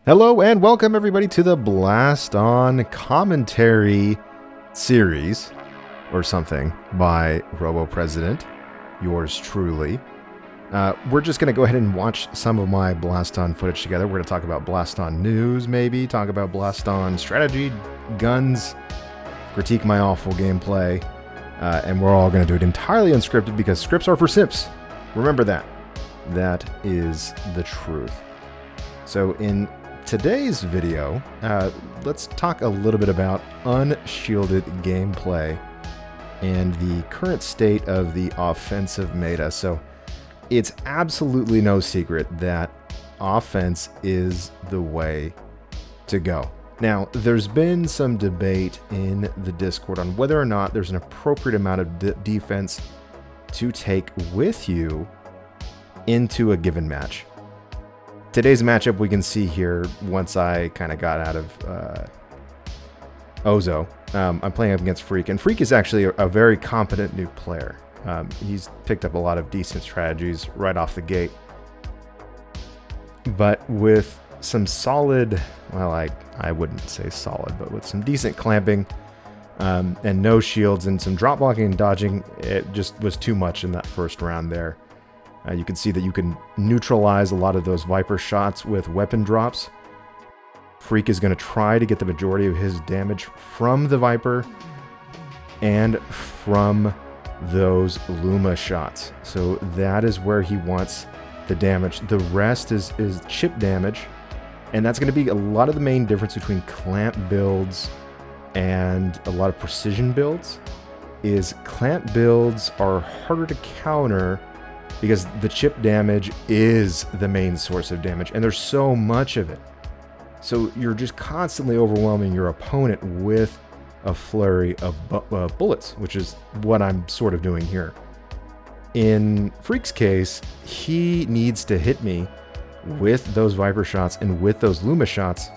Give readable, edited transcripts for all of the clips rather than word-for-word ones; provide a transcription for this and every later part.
Hello and welcome everybody to the Blaston commentary series or something by RoboPresident, yours truly. We're just going to go ahead and watch some of my Blaston footage together. We're going to talk about Blaston news, maybe, talk about Blaston strategy, guns, critique my awful gameplay, and we're all going to do it entirely unscripted because scripts are for simps. Remember that. That is the truth. So in today's video, let's talk a little bit about unshielded gameplay and the current state of the offensive meta. So it's absolutely no secret that offense is the way to go. Now, there's been some debate in the Discord on whether or not there's an appropriate amount of defense to take with you into a given match. Today's matchup we can see here, once I kind of got out of Ozo, I'm playing up against Freak, and Freak is actually a very competent new player. He's picked up a lot of decent strategies right off the gate. But with some solid, well, I wouldn't say solid, but with some decent clamping and no shields and some drop blocking and dodging, it just was too much in that first round there. You can see that you can neutralize a lot of those Viper shots with weapon drops. Freak is going to try to get the majority of his damage from the Viper and from those Luma shots. So that is where he wants the damage. The rest is chip damage, and that's going to be a lot of the main difference between clamp builds and a lot of precision builds. Is clamp builds are harder to counter because the chip damage is the main source of damage, and there's so much of it. So you're just constantly overwhelming your opponent with a flurry of bullets, which is what I'm sort of doing here. In Freak's case, he needs to hit me with those Viper shots and with those Luma shots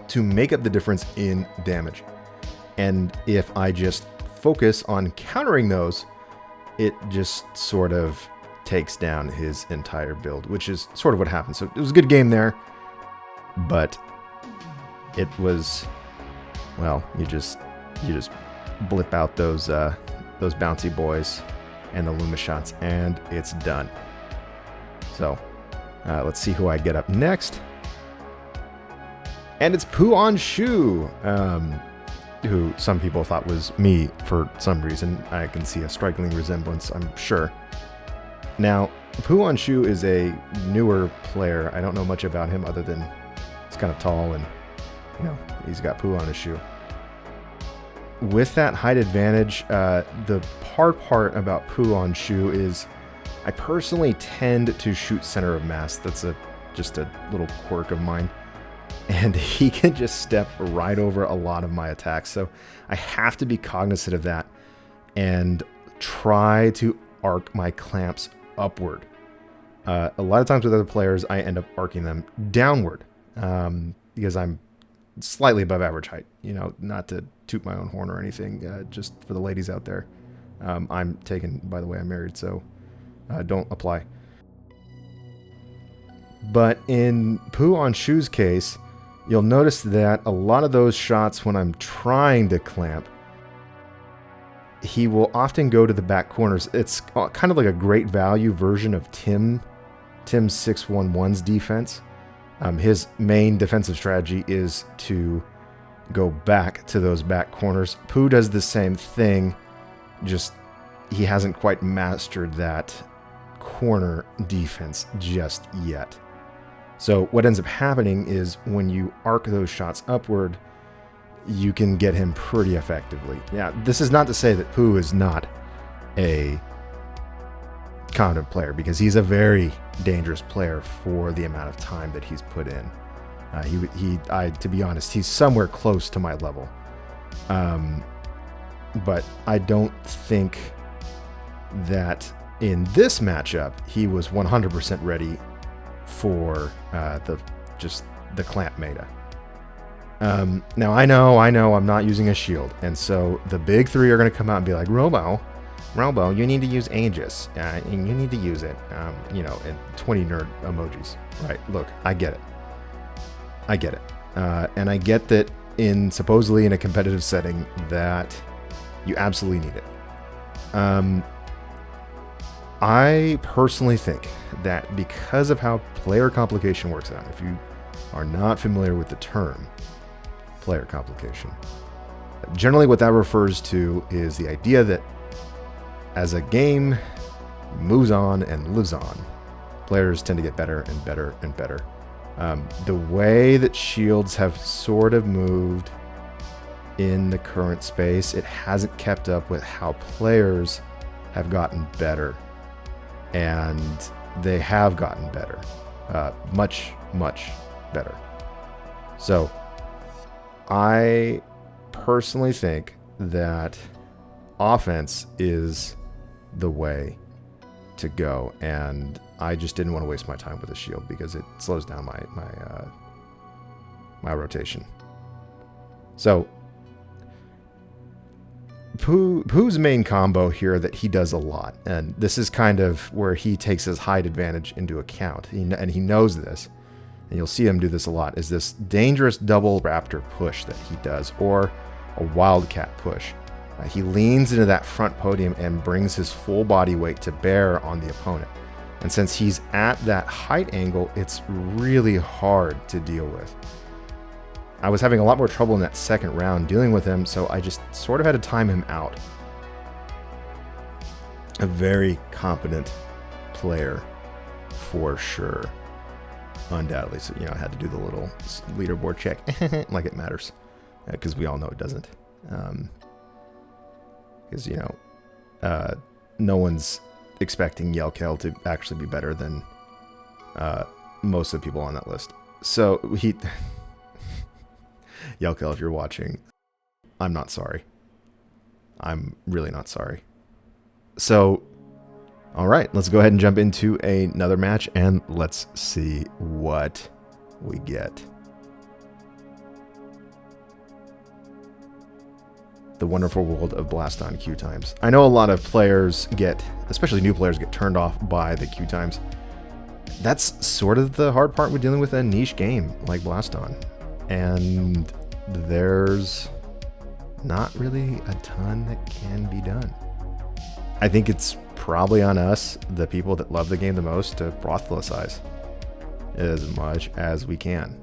to make up the difference in damage. And if I just focus on countering those, it just sort of takes down his entire build, which is sort of what happened. So it was a good game there, but it was, well, you just blip out those bouncy boys and the Luma shots, and it's done. So let's see who I get up next, and it's Poo on Shoe, who some people thought was me for some reason. I can see a striking resemblance, I'm sure. Now, Poo on Shoe is a newer player. I don't know much about him other than he's kind of tall and, you know, he's got poo on his shoe. With that height advantage, the hard part about Poo on Shoe is I personally tend to shoot center of mass. That's just a little quirk of mine. And he can just step right over a lot of my attacks. So I have to be cognizant of that and try to arc my clamps upward. A lot of times with other players, I end up arcing them downward because I'm slightly above average height. You know, not to toot my own horn or anything, just for the ladies out there. I'm taken, by the way, I'm married, so don't apply. But in Poo on Shoe's case, you'll notice that a lot of those shots when I'm trying to clamp, he will often go to the back corners. It's kind of like a great value version of Tim 611's defense. His main defensive strategy is to go back to those back corners. Poo does the same thing, just he hasn't quite mastered that corner defense just yet. So what ends up happening is when you arc those shots upward, you can get him pretty effectively. Yeah, this is not to say that Poo is not a competent player, because he's a very dangerous player for the amount of time that he's put in. To be honest, he's somewhere close to my level. But I don't think that in this matchup he was 100% ready for the clamp meta. Now I know I'm not using a shield, and so the big three are going to come out and be like, Robo, you need to use Aegis, and you need to use it, and 20 nerd emojis, right? Look, I get it. I get it. And I get that supposedly in a competitive setting that you absolutely need it. I personally think that because of how player complication works out, if you are not familiar with the term player complication, generally what that refers to is the idea that as a game moves on and lives on, players tend to get better and better and better. The way that shields have sort of moved in the current space, it hasn't kept up with how players have gotten better. And they have gotten better. Much, much better. So, I personally think that offense is the way to go, and I just didn't want to waste my time with a shield because it slows down my rotation. So Pooh's main combo here that he does a lot, and this is kind of where he takes his height advantage into account, and he knows this, and you'll see him do this a lot, is this dangerous double raptor push that he does, or a wildcat push. He leans into that front podium and brings his full body weight to bear on the opponent. And since he's at that height angle, it's really hard to deal with. I was having a lot more trouble in that second round dealing with him, so I just sort of had to time him out. A very competent player, for sure. Undoubtedly. So, I had to do the little leaderboard check, like it matters, because we all know it doesn't. Because, no one's expecting Yelkel to actually be better than most of the people on that list. So Yelkel, if you're watching, I'm not sorry. I'm really not sorry. So, all right, let's go ahead and jump into another match, and let's see what we get. The wonderful world of Blaston queue times. I know a lot of players especially new players, get turned off by the queue times. That's sort of the hard part with dealing with a niche game like Blaston. And there's not really a ton that can be done. I think it's probably on us, the people that love the game the most, to proselytize as much as we can.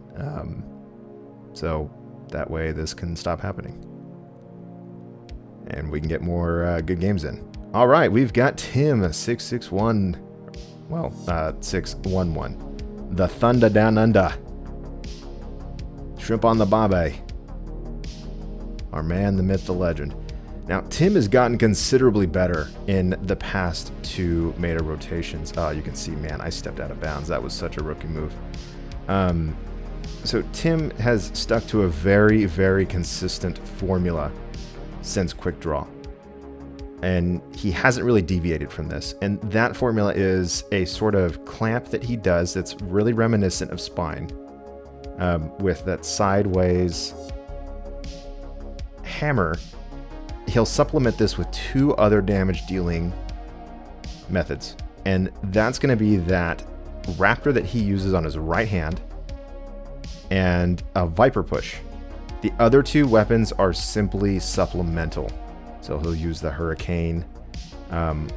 So that way this can stop happening. And we can get more good games in. All right, we've got Tim 661. Well, 611. The Thunder Down Under. Shrimp on the Barbie. Our man, the myth, the legend. Now, Tim has gotten considerably better in the past two meta rotations. Oh, you can see, man, I stepped out of bounds. That was such a rookie move. So Tim has stuck to a very, very consistent formula since Quick Draw. And he hasn't really deviated from this. And that formula is a sort of clamp that he does that's really reminiscent of Spine, with that sideways hammer. He'll supplement this with two other damage dealing methods. And that's going to be that Raptor that he uses on his right hand and a Viper push. The other two weapons are simply supplemental. So he'll use the Hurricane to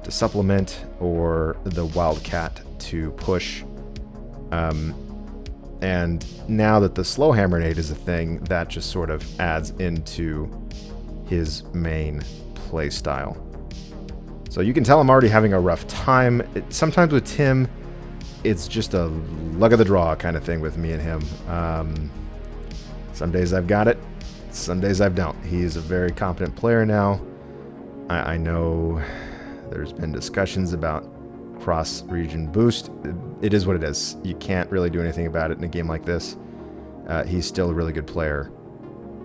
supplement, or the Wildcat to push. And now that the Slow Hammer Nade is a thing, that just sort of adds into his main play style. So you can tell I'm already having a rough time. Sometimes with Tim, it's just a luck of the draw kind of thing with me and him. Some days I've got it, some days I don't. He is a very competent player now. I know there's been discussions about cross-region boost. It is what it is. You can't really do anything about it in a game like this. He's still a really good player.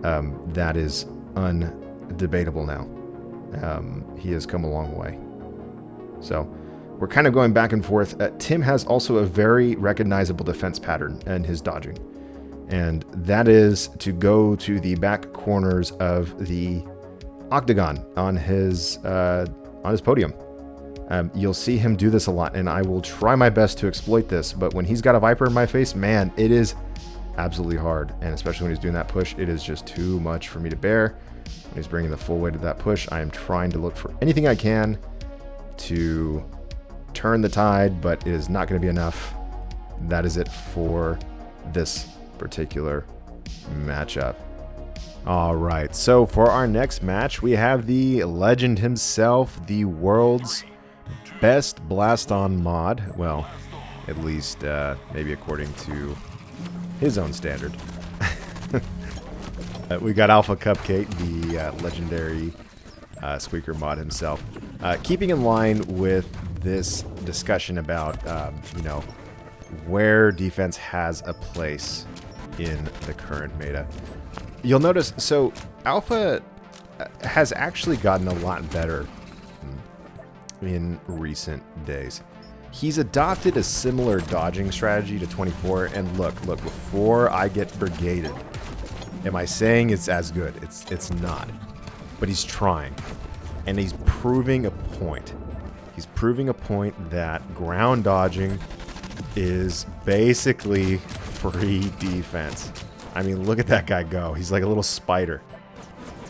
That is undebatable now. He has come a long way. So we're kind of going back and forth. Tim has also a very recognizable defense pattern in his dodging. And that is to go to the back corners of the octagon on his podium. You'll see him do this a lot, and I will try my best to exploit this, but when he's got a Viper in my face, man, it is absolutely hard. And especially when he's doing that push, it is just too much for me to bear. When he's bringing the full weight of that push, I am trying to look for anything I can to turn the tide, but it is not going to be enough. That is it for this particular matchup. All right, so for our next match, we have the legend himself, the world's best Blaston mod. Well, at least maybe according to his own standard. We got Alpha Cupcake, the legendary Squeaker mod himself. Keeping in line with this discussion about, you know, where defense has a place in the current meta. You'll notice, so Alpha has actually gotten a lot better in recent days. He's adopted a similar dodging strategy to 24, and look, before I get brigaded, am I saying it's as good? It's not. But he's trying, and he's proving a point. He's proving a point that ground dodging is basically free defense. I mean, look at that guy go. He's like a little spider.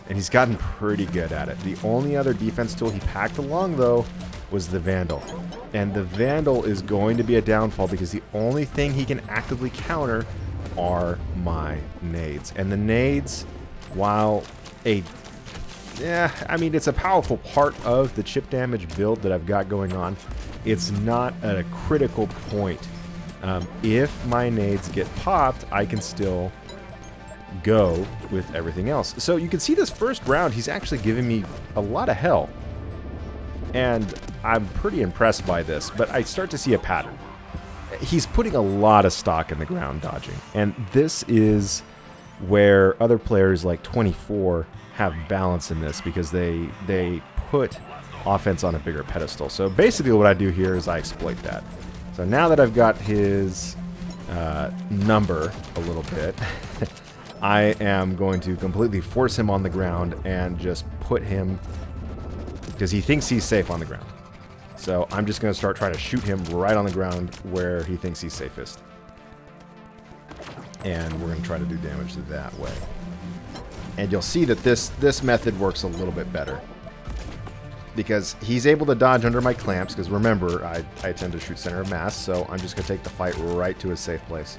And he's gotten pretty good at it. The only other defense tool he packed along, though, was the Vandal. And the Vandal is going to be a downfall because the only thing he can actively counter are my nades. And the nades, while I mean, it's a powerful part of the chip damage build that I've got going on, it's not at a critical point. If my nades get popped, I can still go with everything else. So you can see this first round, he's actually giving me a lot of hell. And I'm pretty impressed by this, but I start to see a pattern. He's putting a lot of stock in the ground dodging. And this is where other players like 24 have balance in this because they put offense on a bigger pedestal. So basically what I do here is I exploit that. So now that I've got his number a little bit, I am going to completely force him on the ground and just put him, because he thinks he's safe on the ground. So I'm just going to start trying to shoot him right on the ground where he thinks he's safest. And we're going to try to do damage that way. And you'll see that this method works a little bit better, because he's able to dodge under my clamps, because remember, I tend to shoot center of mass, so I'm just going to take the fight right to his safe place.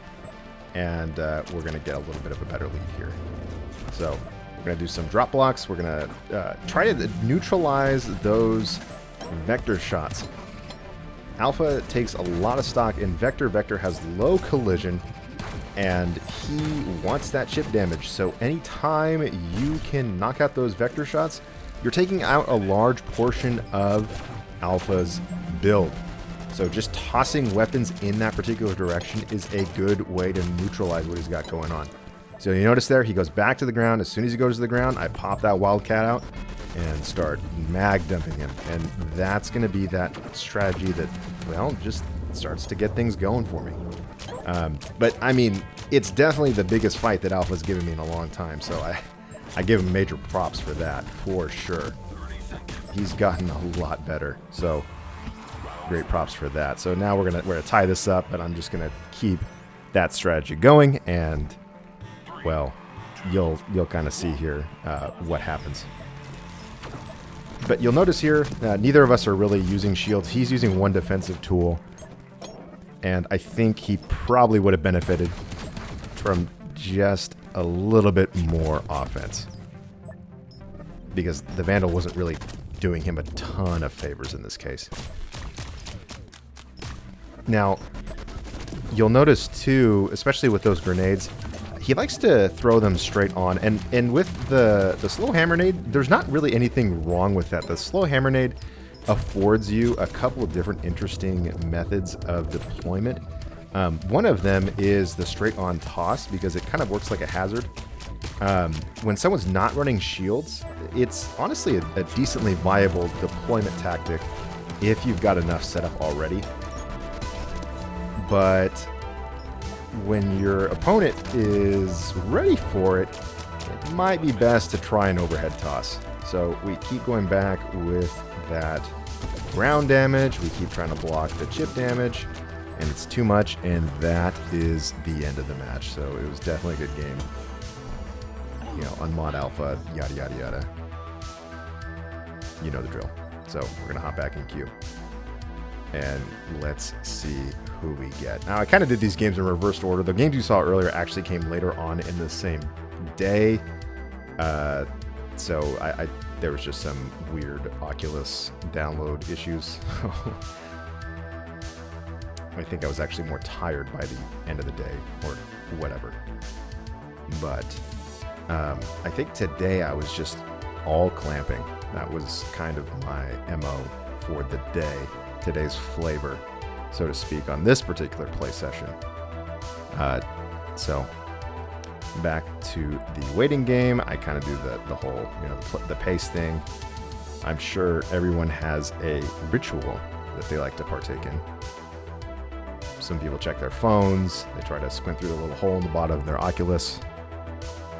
And we're going to get a little bit of a better lead here. So we're going to do some drop blocks. We're going to try to neutralize those vector shots. Alpha takes a lot of stock in Vector. Vector has low collision, and he wants that chip damage. So anytime you can knock out those vector shots, you're taking out a large portion of Alpha's build. So just tossing weapons in that particular direction is a good way to neutralize what he's got going on. So you notice there, he goes back to the ground. As soon as he goes to the ground, I pop that Wildcat out and start mag dumping him. And that's going to be that strategy that, well, just starts to get things going for me. But, I mean, it's definitely the biggest fight that Alpha's given me in a long time. So I give him major props for that, for sure. He's gotten a lot better. So great props for that. So now we're gonna tie this up, but I'm just gonna keep that strategy going, and well, you'll kind of see here what happens. But you'll notice here, neither of us are really using shields. He's using one defensive tool, and I think he probably would have benefited from just a little bit more offense, because the Vandal wasn't really doing him a ton of favors in this case. Now, you'll notice too, especially with those grenades, he likes to throw them straight on. And with the slow hammer nade, there's not really anything wrong with that. The slow hammer nade affords you a couple of different interesting methods of deployment. One of them is the straight on toss, because it kind of works like a hazard. When someone's not running shields, it's honestly a decently viable deployment tactic if you've got enough set up already. But when your opponent is ready for it, it might be best to try an overhead toss. So we keep going back with that ground damage. We keep trying to block the chip damage. and it's too much, and that is the end of the match. So it was definitely a good game. You know, unmod alpha, yada yada yada. You know the drill. So we're gonna hop back in queue, and let's see who we get. Now I kind of did these games in reversed order. The games you saw earlier actually came later on in the same day. So there was just some weird Oculus download issues. I think I was actually more tired by the end of the day or whatever. But I think today I was just all clamping. That was kind of my MO for the day. Today's flavor, so to speak, on this particular play session. So back to the waiting game. I kind of do the whole, you know, the pace thing. I'm sure everyone has a ritual that they like to partake in. Some people check their phones. They try to squint through the little hole in the bottom of their Oculus.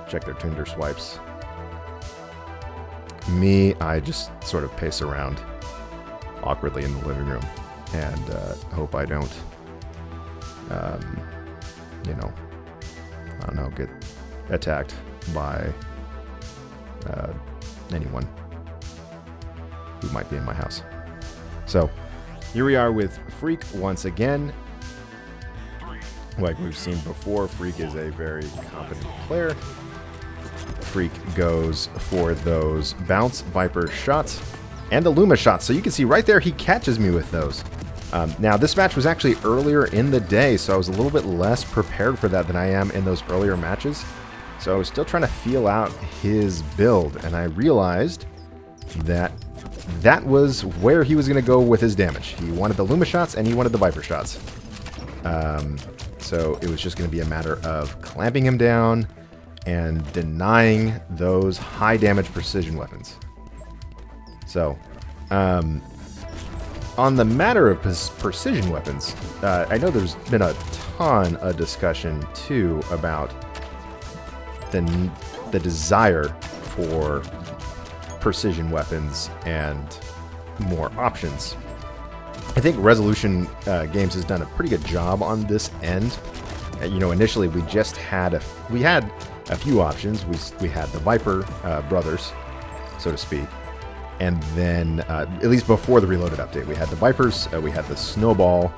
Check their Tinder swipes. Me, I just sort of pace around awkwardly in the living room and hope I don't, you know, I don't know, get attacked by anyone who might be in my house. So here we are with Freak once again. Like we've seen before, Freak is a very competent player. Freak goes for those bounce Viper shots and the Luma shots. So you can see right there, he catches me with those. Now, this match was actually earlier in the day, so I was a little bit less prepared for that than I am in those earlier matches. So I was still trying to feel out his build, and I realized that that was where he was going to go with his damage. He wanted the Luma shots, and he wanted the Viper shots. So it was just going to be a matter of clamping him down and denying those high damage precision weapons. So, on the matter of precision weapons, I know there's been a ton of discussion too about the desire for precision weapons and more options. I think Resolution Games has done a pretty good job on this end. You know, initially we just had a few options. We had the Viper brothers, so to speak. And then, at least before the Reloaded update, we had the Vipers, we had the Snowball.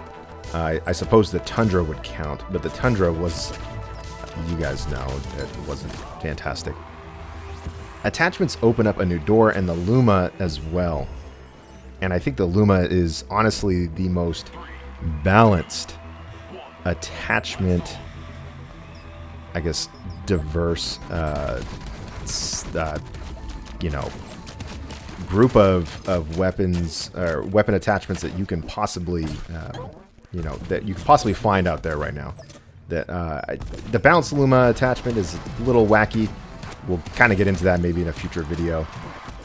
I suppose the Tundra would count, but the Tundra was, you guys know, it wasn't fantastic. Attachments open up a new door, and the Luma as well. And I think the Luma is honestly the most balanced attachment, I guess, diverse, you know, group of weapons or weapon attachments that you can possibly, you know, that you can possibly find out there right now. That the Bounce Luma attachment is a little wacky. We'll kind of get into that maybe in a future video.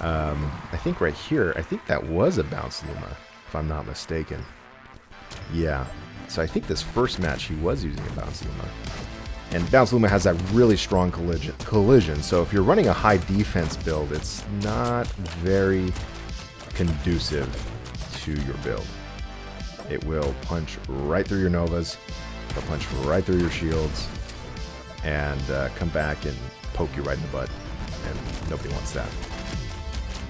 I think right here, I think that was a Bounce Luma, if I'm not mistaken. Yeah. So I think this first match he was using a Bounce Luma. And Bounce Luma has that really strong collision, so if you're running a high defense build, it's not very conducive to your build. It will punch right through your Novas, it'll punch right through your shields, and come back and poke you right in the butt, and nobody wants that.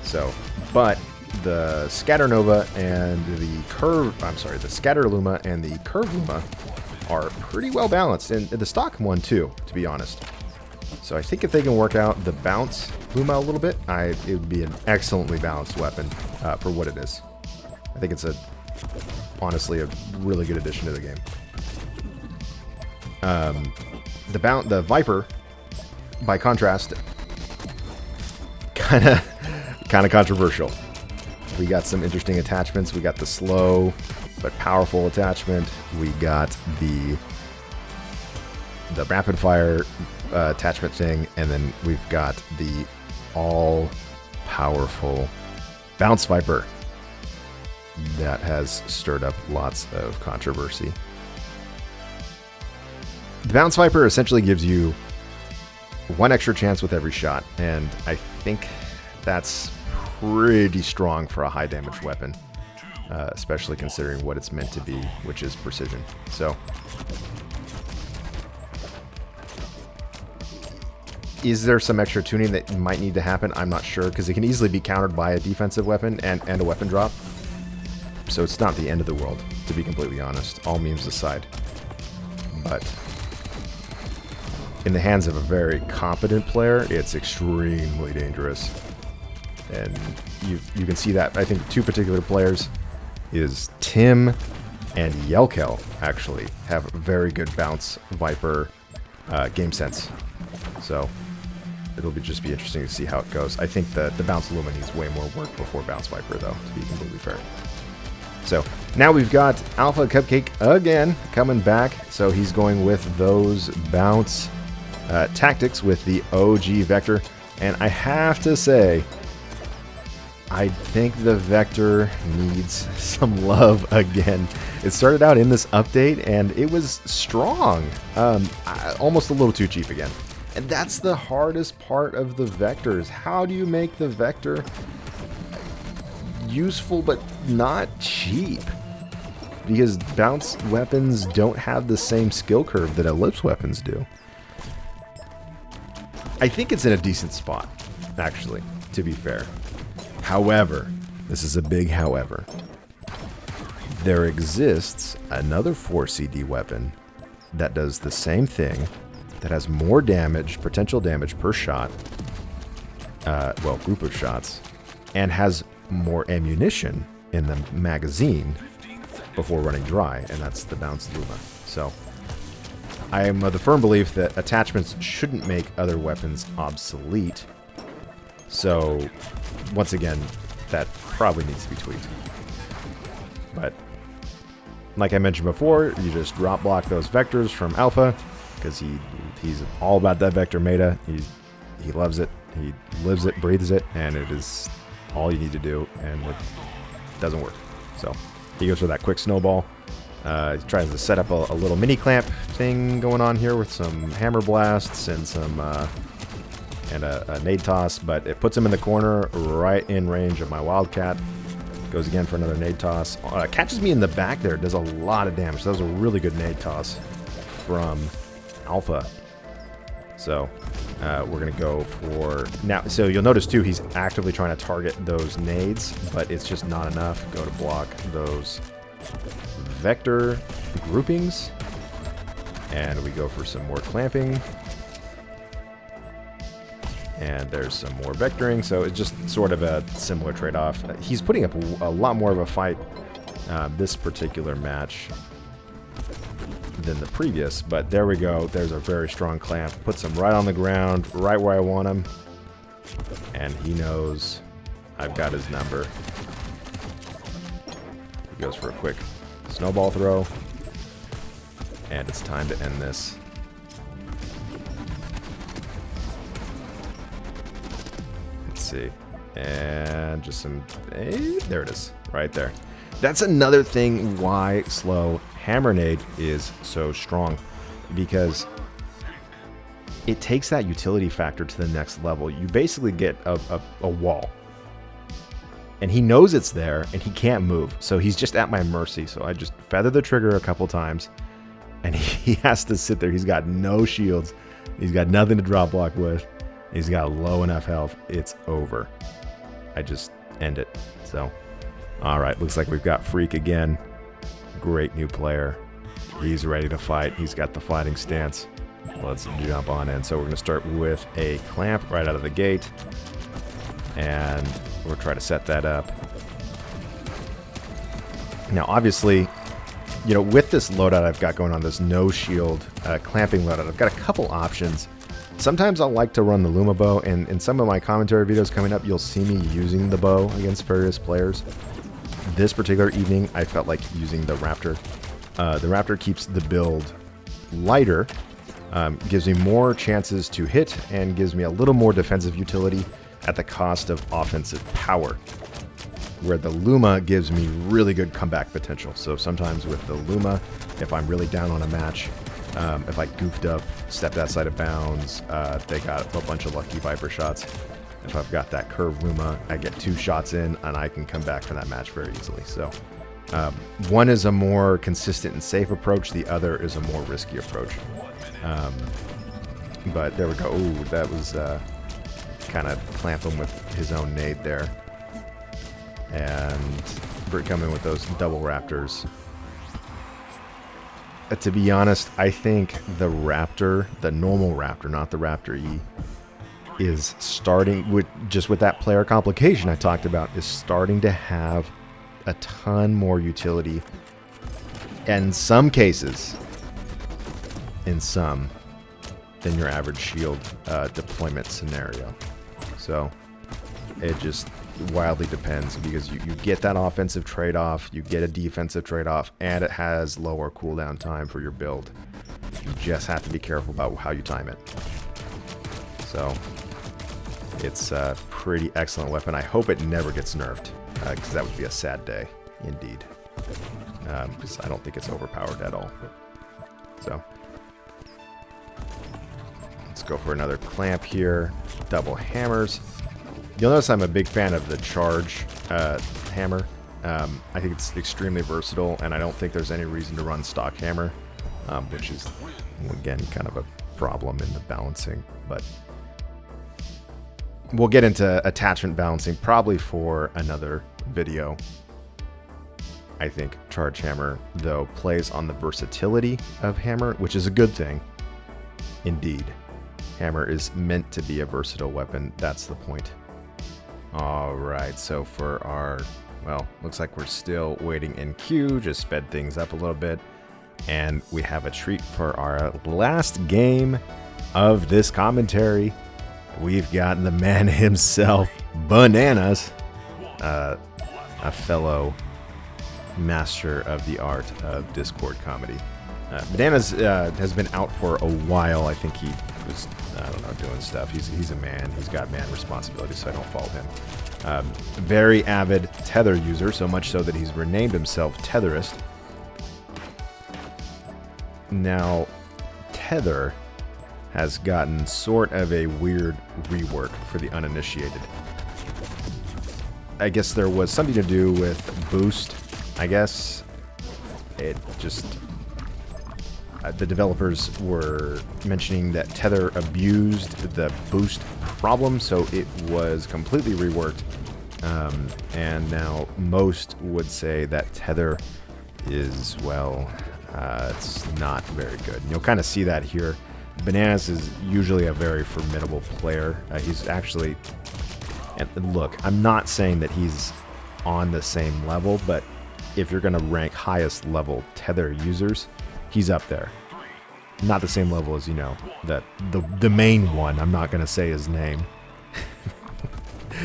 So, but the Scatter Nova and the Scatter Luma and the Curve Luma are pretty well balanced, and the stock one too, to be honest. So I think if they can work out the Bounce Luma a little bit, it would be an excellently balanced weapon for what it is. I think it's honestly a really good addition to the game. The Viper, by contrast, kind of controversial. We got some interesting attachments. We got the slow but powerful attachment. We got the rapid fire attachment thing, and then we've got the all powerful Bounce Viper that has stirred up lots of controversy. The Bounce Viper essentially gives you one extra chance with every shot, and I think that's pretty strong for a high damage weapon. especially considering what it's meant to be, which is precision. So, is there some extra tuning that might need to happen? I'm not sure, because it can easily be countered by a defensive weapon and a weapon drop. So it's not the end of the world, to be completely honest, all memes aside. But in the hands of a very competent player, it's extremely dangerous. And you can see that. I think two particular players is Tim and Yelkel actually have very good bounce Viper game sense. So it'll just be interesting to see how it goes. I think the bounce Luma needs way more work before bounce Viper, though, to be completely fair. So now we've got Alpha Cupcake again coming back. So he's going with those bounce tactics with the OG Vector. And I have to say, I think the Vector needs some love again. It started out in this update and it was strong. Almost a little too cheap again. And that's the hardest part of the Vectors. How do you make the Vector useful but not cheap? Because bounce weapons don't have the same skill curve that ellipse weapons do. I think it's in a decent spot, actually, to be fair. However, this is a big however. There exists another 4CD weapon that does the same thing, that has more damage, potential damage per shot, well, group of shots, and has more ammunition in the magazine before running dry, and that's the Bounce Luma. So I am of the firm belief that attachments shouldn't make other weapons obsolete. So once again, that probably needs to be tweaked. But like I mentioned before, you just drop block those vectors from Alpha, because he's all about that vector meta. He loves it. He lives it, breathes it, and it is all you need to do, and it doesn't work. So he goes for that quick snowball. He tries to set up a little mini clamp thing going on here with some hammer blasts and some and a nade toss, but it puts him in the corner right in range of my Wildcat. Goes again for another nade toss. Catches me in the back there. Does a lot of damage. That was a really good nade toss from Alpha. So we're going to go for... Now, so you'll notice, too, he's actively trying to target those nades, but it's just not enough. Go to block those vector groupings. And we go for some more clamping. And there's some more vectoring, so it's just sort of a similar trade-off. He's putting up a lot more of a fight this particular match than the previous, but there we go. There's a very strong clamp. Puts him right on the ground, right where I want him. And he knows I've got his number. He goes for a quick snowball throw. And it's time to end this. Let's see. And just some... there it is. Right there. That's another thing why slow hammer nade is so strong, because it takes that utility factor to the next level. You basically get a wall, and he knows it's there, and he can't move, so he's just at my mercy. So I just feather the trigger a couple times, and he has to sit there. He's got no shields. He's got nothing to drop block with. He's got low enough health. It's over. I just end it. So, all right, looks like we've got Freak again. Great new player. He's ready to fight. He's got the fighting stance. Let's jump on in. So we're going to start with a clamp right out of the gate. And we'll try to set that up. Now, obviously, you know, with this loadout I've got going on, this no shield clamping loadout, I've got a couple options. Sometimes I'll like to run the Luma bow, and in some of my commentary videos coming up, you'll see me using the bow against various players. This particular evening, I felt like using the Raptor. The Raptor keeps the build lighter, gives me more chances to hit, and gives me a little more defensive utility at the cost of offensive power, where the Luma gives me really good comeback potential. So sometimes with the Luma, if I'm really down on a match, if I goofed up, stepped outside of bounds, they got a bunch of lucky Viper shots. If I've got that curved Luma, I get 2 shots in, and I can come back from that match very easily. So One is a more consistent and safe approach. The other is a more risky approach. But there we go. Ooh, that was kind of clamp him with his own nade there. And Britt coming with those double raptors. To be honest, I think the Raptor, the normal Raptor, not the Raptor E, is starting with that player complication I talked about, is starting to have a ton more utility. And in some cases, than your average shield deployment scenario. So it just wildly depends, because you get that offensive trade-off, you get a defensive trade-off, and it has lower cooldown time for your build. You just have to be careful about how you time it. So it's a pretty excellent weapon. I hope it never gets nerfed, because that would be a sad day indeed, because I don't think it's overpowered at all. So let's go for another clamp here. Double hammers. You'll notice I'm a big fan of the charge hammer. I think it's extremely versatile, and I don't think there's any reason to run stock hammer, which is, again, kind of a problem in the balancing. But we'll get into attachment balancing probably for another video. I think charge hammer, though, plays on the versatility of hammer, which is a good thing. Indeed. Hammer is meant to be a versatile weapon. That's the point. Alright, so for our, well, looks like we're still waiting in queue, just sped things up a little bit, and we have a treat for our last game of this commentary. We've got the man himself, Bananas, a fellow master of the art of Discord comedy. Bananas has been out for a while. I think he was, I don't know, doing stuff. He's a man. He's got man responsibilities, so I don't fault him. Very avid Tether user, so much so that he's renamed himself Tetherist. Now, Tether has gotten sort of a weird rework for the uninitiated. I guess there was something to do with boost. I guess it just... the developers were mentioning that Tether abused the boost problem, so it was completely reworked. And now most would say that Tether is, well, it's not very good. And you'll kind of see that here. Bananas is usually a very formidable player. He's actually... And look, I'm not saying that he's on the same level, but if you're going to rank highest level Tether users, he's up there. Not the same level as, you know, that the main one. I'm not going to say his name.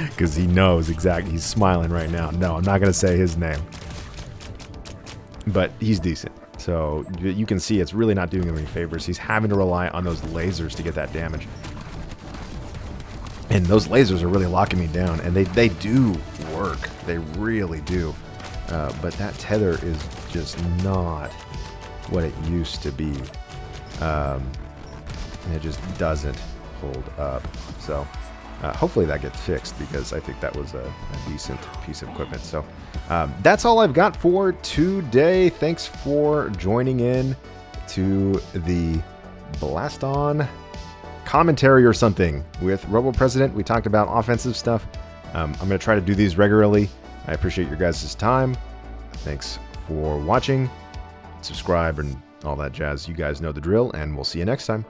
Because he knows exactly. He's smiling right now. No, I'm not going to say his name. But he's decent. So you can see it's really not doing him any favors. He's having to rely on those lasers to get that damage. And those lasers are really locking me down. And they do work. They really do. But that Tether is just not what it used to be. And it just doesn't hold up. So hopefully that gets fixed, because I think that was a decent piece of equipment. So that's all I've got for today. Thanks for joining in to the Blaston commentary or something with RoboPresident. We talked about offensive stuff. I'm going to try to do these regularly. I appreciate your guys' time. Thanks for watching. Subscribe and all that jazz. You guys know the drill, and we'll see you next time.